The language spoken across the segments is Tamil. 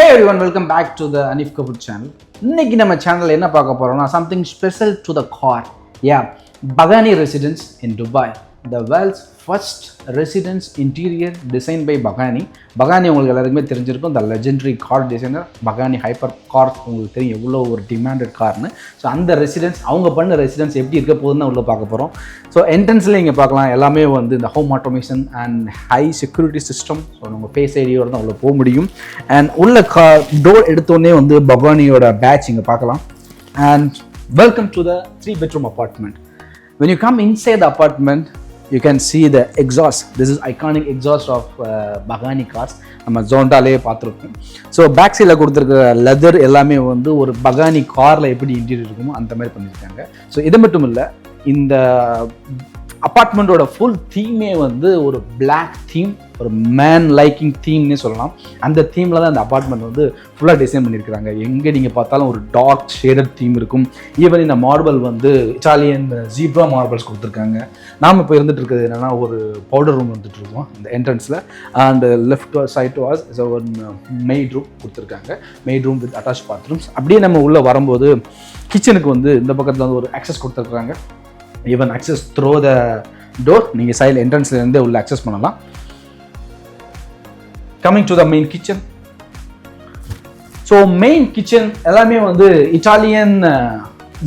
Hey everyone, welcome back to the ANIF channel. இன்னைக்கு நம்ம சேனல்ல என்ன பார்க்க போறோம்னா something special to the car. Yeah, Pagani residence in Dubai. The world's first residence interior designed by Pagani. Pagani உங்களுக்கு எல்லாருக்குமே தெரிஞ்சிருக்கும், the legendary car designer. Pagani Hypercar உங்களுக்கு தெரியும் எவ்வளோ ஒரு டிமாண்டட் கார்னு. ஸோ அந்த ரெசிடென்ஸ் அவங்க பண்ண ரெசிடென்ஸ் எப்படி இருக்க போகுதுன்னு உள்ள பார்க்க போகிறோம். ஸோ என்ட்ரன்ஸில் இங்கே பார்க்கலாம் எல்லாமே வந்து இந்த home automation and high security system. So நம்ம ஃபேஸ் ஐடியோட தான் உள்ள போக முடியும். அண்ட் உள்ள டோர் எடுத்தோடனே வந்து பகானியோட பேட்ச் இங்கே பார்க்கலாம். And welcome to the 3 bedroom apartment. When you come inside the apartment, you can see the exhaust. This is iconic exhaust of Pagani cars. நம்ம ஜோண்டாலே பார்த்துருக்கோம். ஸோ பேக் சைடில் கொடுத்துருக்க லெதர் எல்லாமே வந்து ஒரு பகானி காரில் எப்படி இன்டீரியர் இருக்குமோ அந்த மாதிரி பண்ணியிருக்காங்க. ஸோ இது மட்டும் இல்லை, இந்த அப்பார்ட்மெண்ட்டோட ஃபுல் தீமே வந்து ஒரு பிளாக் தீம், ஒரு மேன் லைக்கிங் தீம்னே சொல்லலாம். அந்த தீமில் தான் அந்த அப்பார்ட்மெண்ட் வந்து ஃபுல்லாக டிசைன் பண்ணியிருக்கிறாங்க. எங்கே நீங்கள் பார்த்தாலும் ஒரு டார்க் ஷேடட் தீம் இருக்கும். ஈவன் இந்த மார்பிள் வந்து இட்டாலியன் ஜீப்ரா மார்பிள்ஸ் கொடுத்துருக்காங்க. நாம் இப்போ இருந்துட்டு இருக்கிறது என்னென்னா ஒரு பவுடர் ரூம் வந்துட்டு இருக்கோம் இந்த என்ட்ரன்ஸில். And left side was one maid room கொடுத்துருக்காங்க. Maid room with attach bathrooms. அப்படியே நம்ம உள்ளே வரும்போது கிச்சனுக்கு வந்து இந்த பக்கத்தில் வந்து ஒரு ஆக்சஸ் கொடுத்துருக்குறாங்க. Even access throw the door, நீங்கள் சைடில் என்ட்ரன்ஸ்லேருந்தே உள்ள அக்சஸ் பண்ணலாம். Coming to the main kitchen. So main kitchen எல்லாமே வந்து Italian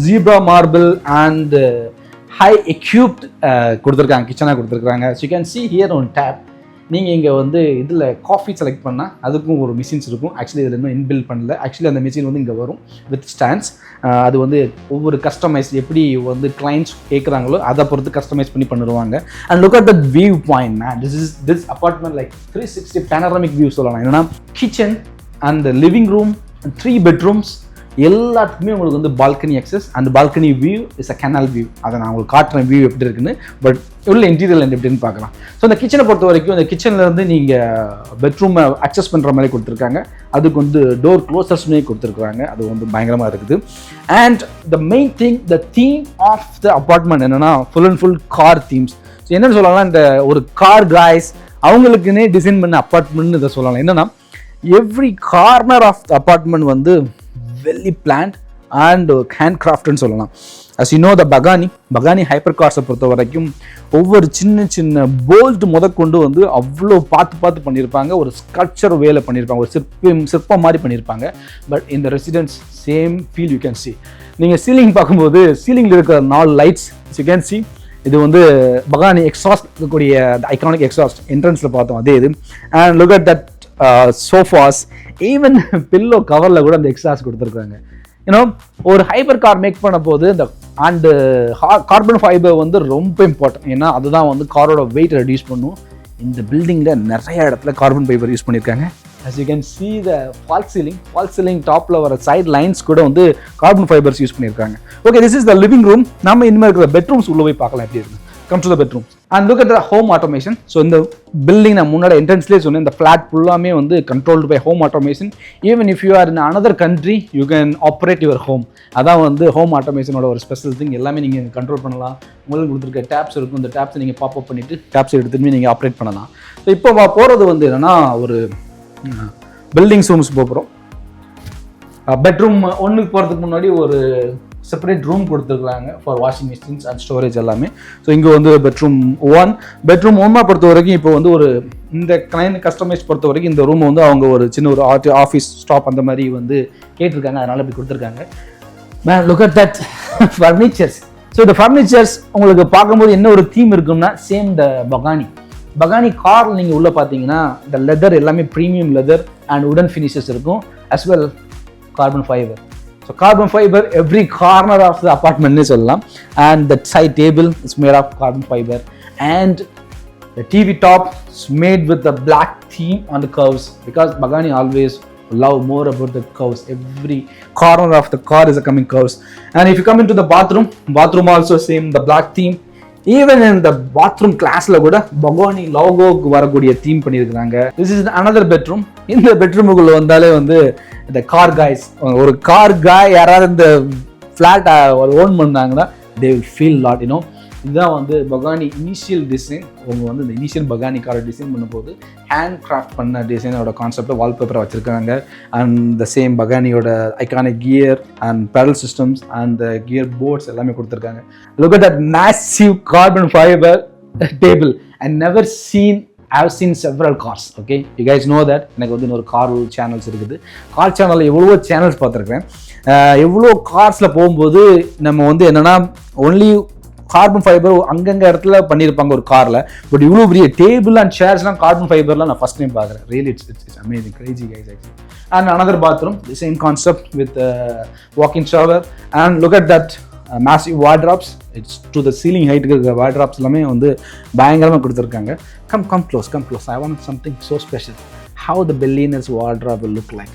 zebra marble and high equipped கொடுத்துருக்காங்க, கிச்சனாக கொடுத்துருக்காங்க. So you can see here on tap. நீங்கள் இங்கே வந்து இதில் காஃபி செலக்ட் பண்ணால் அதுக்கும் ஒரு மிஷின்ஸ் இருக்கும். ஆக்சுவலி இதில் இன்னும் இன்பில்ட் பண்ணல. ஆக்சுவலி அந்த மிஷின் வந்து இங்கே வரும் வித் ஸ்டாண்ட்ஸ். அது வந்து ஒவ்வொரு கஸ்டமைஸ் எப்படி வந்து கிளைண்ட்ஸ் கேட்குறாங்களோ அதை பொறுத்து கஸ்டமைஸ் பண்ணி பண்ணிடுவாங்க. And look at the view point man. This apartment like 360 panoramic view சொல்லலாம். என்னன்னா kitchen and living room 3 bedrooms எல்லாத்துக்குமே உங்களுக்கு வந்து பால்கனி அக்சஸ். அந்த balcony view is a canal view. அதை நான் உங்களுக்கு காட்டுறேன் வியூ எப்படி இருக்குன்னு. பட் உள்ள இன்டீரியர் எப்படின்னு பார்க்கலாம். ஸோ இந்த கிச்சனை பொறுத்த வரைக்கும் இந்த கிச்சன்லேருந்து நீங்கள் பெட்ரூமை அக்சஸ் பண்ணுற மாதிரி கொடுத்துருக்காங்க. அதுக்கு வந்து டோர் க்ளோசர்ஸ்மே கொடுத்துருக்குறாங்க. அது வந்து பயங்கரமாக இருக்குது. And the main thing, the theme of the apartment என்னென்னா full and full car themes. So என்னென்னு சொல்லலாம், இந்த ஒரு கார் காய்ஸ் அவங்களுக்குன்னே டிசைன் பண்ண அப்பார்ட்மெண்ட்னு இதை சொல்லலாம். என்னென்னா every corner of the apartment வந்து வெல்லி பிளான்ட் அண்ட் ஹேண்ட் கிராஃப்ட்னு சொல்லலாம். As you know the Pagani hyper கார்ஸை பொறுத்த வரைக்கும் ஒவ்வொரு சின்ன சின்ன போல்ட் முதற்கொண்டு வந்து அவ்வளோ பார்த்து பண்ணியிருப்பாங்க. ஒரு ஸ்கல்ப்சர் வேலை பண்ணியிருப்பாங்க, ஒரு சிற்பம் மாதிரி பண்ணியிருப்பாங்க. பட் இந்த residence same feel you can see. நீங்கள் சீலிங் பார்க்கும்போது சீலிங்கில் இருக்கிற 4 லைட்ஸ் யூ கேன் சி. இது வந்து பகானி எக்ஸாஸ்ட் இருக்கக்கூடிய ஐகானிக் எக்ஸாஸ்ட் என்ட்ரன்ஸில் பார்த்தோம் அதே இது. And look at that sofas, even pillow கவரில் கூட அந்த எக்ஸாஸ்ட் கொடுத்துருக்காங்க. ஏன்னா ஒரு ஹைப்பர் கார் மேக் பண்ண போது இந்த அண்டு கார்பன் ஃபைபர் வந்து ரொம்ப இம்பார்ட்டன்ட். ஏன்னா அதுதான் வந்து காரோட வெயிட் ரெடியூஸ் பண்ணும். இந்த பில்டிங்கில் நிறைய இடத்துல கார்பன் ஃபைபர் யூஸ் பண்ணியிருக்காங்க. as you can see the false ceiling டாப்பில் வர சைட் லைன்ஸ் கூட வந்து கார்பன் ஃபைபர்ஸ் யூஸ் பண்ணியிருக்காங்க. Okay, this is the living room. நம்ம இனிமேல் இருக்கிற பெட்ரூம்ஸ் உள்ள போய் பார்க்கலாம் எப்படி இருக்கு. Come to the bedroom and look at the home automation. So இந்த building நான் முன்னாடி என்ட்ரன்ஸ்லேயே சொன்னேன், இந்த ஃப்ளாட் ஃபுல்லாமே வந்து controlled by home automation. Even if you are in another country, you can operate your home. அதான் வந்து ஹோம் ஆட்டோமேஷனோட ஒரு ஸ்பெஷல் திங். எல்லாமே நீங்கள் கண்ட்ரோல் பண்ணலாம். உங்களுக்கு கொடுத்துருக்க டேப்ஸ் இருக்கும், இந்த டேப்ஸை நீங்கள் பாப் அப் பண்ணிவிட்டு டேப்ஸ் எடுத்துட்டு நீங்கள் ஆப்ரேட் பண்ணலாம். ஸோ இப்போ போகிறது வந்து என்னென்னா ஒரு பில்டிங்ஸ் ரூம்ஸ் போகிறோம். பெட்ரூம் 1க்கு போகிறதுக்கு முன்னாடி ஒரு செப்பரேட் ரூம் கொடுத்துருக்குறாங்க for washing machines and storage எல்லாமே. ஸோ இங்கே வந்து பெட்ரூம் 1 பொறுத்த வரைக்கும் இப்போ வந்து ஒரு இந்த கிளைண்ட் கஸ்டமைஸ் பொறுத்த வரைக்கும் இந்த ரூம் வந்து அவங்க ஒரு சின்ன ஒரு ஆஃபீஸ் ஸ்டாப் அந்த மாதிரி வந்து கேட்டிருக்காங்க. அதனால் இப்படி கொடுத்துருக்காங்க. Man look at that furnitures. So இந்த ஃபர்னிச்சர்ஸ் உங்களுக்கு பார்க்கும்போது என்ன ஒரு தீம் இருக்குன்னா சேம் த பகானி கார் நீங்கள் உள்ளே பார்த்தீங்கன்னா இந்த லெதர் எல்லாமே ப்ரீமியம் லெதர் அண்ட் உடன் ஃபினிஷஸ் இருக்கும். As well carbon fibre. So carbon fiber every corner of the apartment ne sollalam. And the side table is made of carbon fiber and the TV top is made with the black theme on the curves because Pagani always love more about the curves. Every corner of the car is a coming curves. And if you come into the bathroom also same the black theme. Even in the bathroom class la kuda Pagani logo ku varagodiya theme பண்ணிருக்காங்க. This is another bedroom. இந்த பெட்ரூம் குள்ள வந்தாலே வந்து இந்த கார் காய்ஸ், ஒரு கார் காய் யாராவது இந்த ஃப்ளாட் ஓன் பண்ணாங்கன்னா they will feel lot, you know. இதுதான் வந்து பகானி இனிஷியல் டிசைன். அவங்க வந்து இந்த இனிஷியல் பகானி காரை டிசைன் பண்ணும்போது ஹேண்ட் கிராஃப்ட் பண்ண டிசைனோட கான்செப்டை வால்பேப்பரை வச்சுருக்காங்க. அண்ட் த சேம் பகானியோட iconic gear and paddle systems and gear ports எல்லாமே கொடுத்துருக்காங்க. Look at that massive carbon fibre table. I never seen, I have seen several cars. Okay, you guys know that எனக்கு வந்து ஒரு கார் சேனல்ஸ் இருக்குது. கார் சேனலில் எவ்வளோ சேனல்ஸ் பார்த்துருக்கேன். எவ்வளோ கார்ஸில் போகும்போது நம்ம வந்து என்னென்னா ஒன்லி கார்பன் ஃபைபர் அங்கங்கே இடத்துல பண்ணியிருப்பாங்க ஒரு காரில். பட் இவ்வளோ பெரிய டேபிள் அண்ட் சேர்ஸ்லாம் கார்பன் ஃபைபர்லாம் நான் ஃபஸ்ட் டைம் பார்க்குறேன். Really it's amazing, crazy guys actually. And another bathroom, the same concept with walk in shower. And look at that massive wardrobes. It's to the ceiling height wardrobes எல்லாமே வந்து பயங்கரமாக கொடுத்துருக்காங்க. Come close. I want something so special. How the billionaire's wardrobe will look like.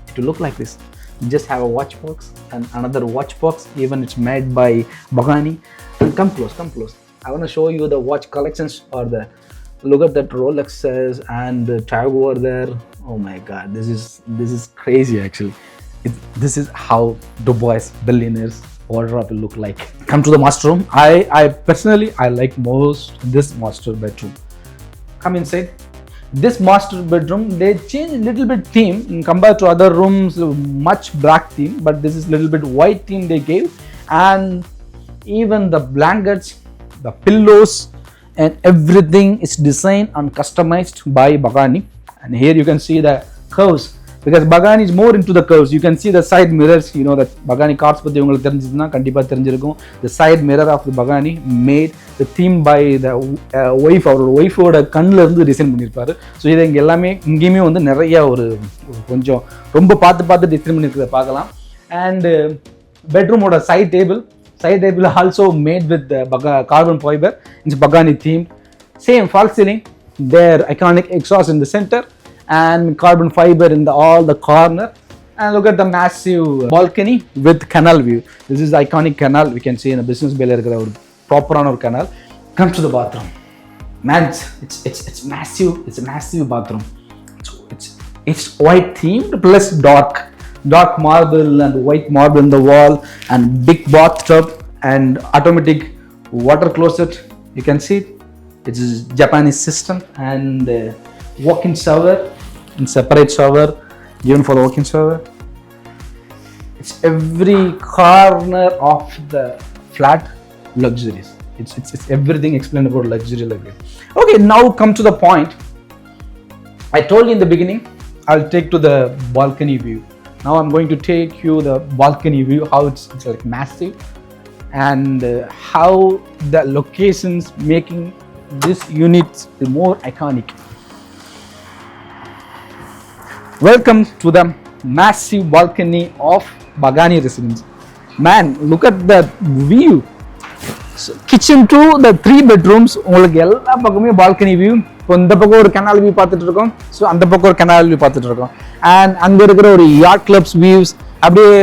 It will look like this. You just have a watch box and another watch box. Even it's made by Pagani. Come close. I want to show you the watch collections or the look at that Rolexes and the tag over there. Oh my God, this is crazy actually. This is how Dubai's billionaires wardrobe will look like. Come to the master room. I personally like most this master bedroom. Come inside. This master bedroom, they changed a little bit theme compared to other rooms, much black theme, but this is little bit white theme they gave. And even the blankets, the pillows and everything is designed and customized by Pagani. And here you can see the curves. Because Pagani is more into the curves. You can see the side mirrors. You know that Pagani cars பற்றி உங்களுக்கு தெரிஞ்சிருந்தா கண்டிப்பாக தெரிஞ்சிருக்கும். The side mirror of the Pagani made the theme by the wife. அவரோட ஒய்ஃபோட கண்ணில் இருந்து டிசைன் பண்ணியிருப்பாரு. ஸோ இதை இங்கே எல்லாமே இங்கேயுமே வந்து நிறையா ஒரு கொஞ்சம் ரொம்ப பார்த்து டிசைன் பண்ணியிருக்கிறத பார்க்கலாம். அண்ட் பெட்ரூமோட side table also made with carbon fibre. It's Pagani theme. Same false ceiling. Their iconic exhaust in the center. And carbon fiber in all the corner. And look at the massive balcony with canal view. This is the iconic canal we can see in the business bay irukra or proper on our canal. Come to the bathroom. Man, it's massive. It's a massive bathroom. So it's white themed plus dark marble and white marble in the wall and big bathtub and automatic water closet. You can see it's a Japanese system and walk-in shower and separate shower even for the walk-in shower. It's every corner of the flat luxuries. It's everything explained about luxury like this. Okay, now come to the point. I told you in the beginning I'll take to the balcony view. Now I'm going to take you the balcony view, how it's like massive and how the locations making this unit more iconic. Welcome to the massive balcony of Pagani residence. Man, look at that view. So, kitchen to the 3 bedrooms. உங்களுக்கு எல்லா பக்கமே balcony view. இப்போ இந்த பக்கம் ஒரு canal view பார்த்துட்டு இருக்கோம். ஸோ அந்த பக்கம் ஒரு canal view பார்த்துட்டு இருக்கோம். அண்ட் அங்கே இருக்கிற ஒரு yacht clubs views. அப்படியே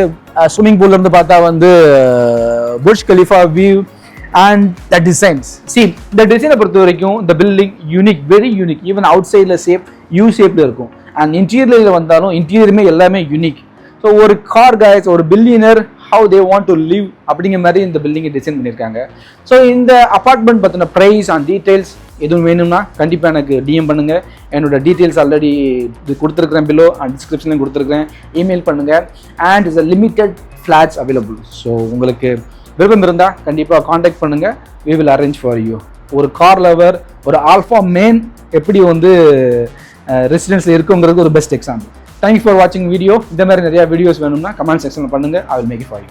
ஸ்விம்மிங் பூல்ல இருந்து பார்த்தா வந்து Burj Khalifa view and the designs. See, the design பொறுத்த வரைக்கும் the building unique, very unique. Even outside shape U shape இருக்கும். அண்ட் இன்டீரியரில் வந்தாலும் இன்டீரியருமே எல்லாமே யூனிக். ஸோ ஒரு கார் கைஸ், ஒரு billionaire how they want to live அப்படிங்கிற மாதிரி இந்த பில்டிங்கை டிசைன் பண்ணியிருக்காங்க. ஸோ இந்த அப்பார்ட்மெண்ட் பற்றின ப்ரைஸ் அண்ட் டீட்டெயில்ஸ் எதுவும் வேணும்னா கண்டிப்பாக எனக்கு டிஎம் பண்ணுங்கள். என்னோட டீட்டெயில்ஸ் ஆல்ரெடி இது கொடுத்துருக்குறேன், பிலோ அண்ட் டிஸ்கிரிப்ஷன்லையும் கொடுத்துருக்குறேன். இமெயில் பண்ணுங்கள். And it's a limited flats available. So உங்களுக்கு விருப்பம் இருந்தால் கண்டிப்பாக காண்டாக்ட் பண்ணுங்கள். We will arrange for you. ஒரு கார் லவர், ஒரு ஆல்ஃபா மேன் எப்படி வந்து ரெசிடென்ஸில் இருக்குங்கிறது ஒரு பெஸ்ட் எக்ஸாம்பிள். தேங்க்யூ ஃபார் வாட்சிங் வீடியோ. இந்த மாதிரி நிறையா வீடியோஸ் வேணும்னா கமெண்ட் செக்ஷனில் பண்ணுங்கள். I will make it for you.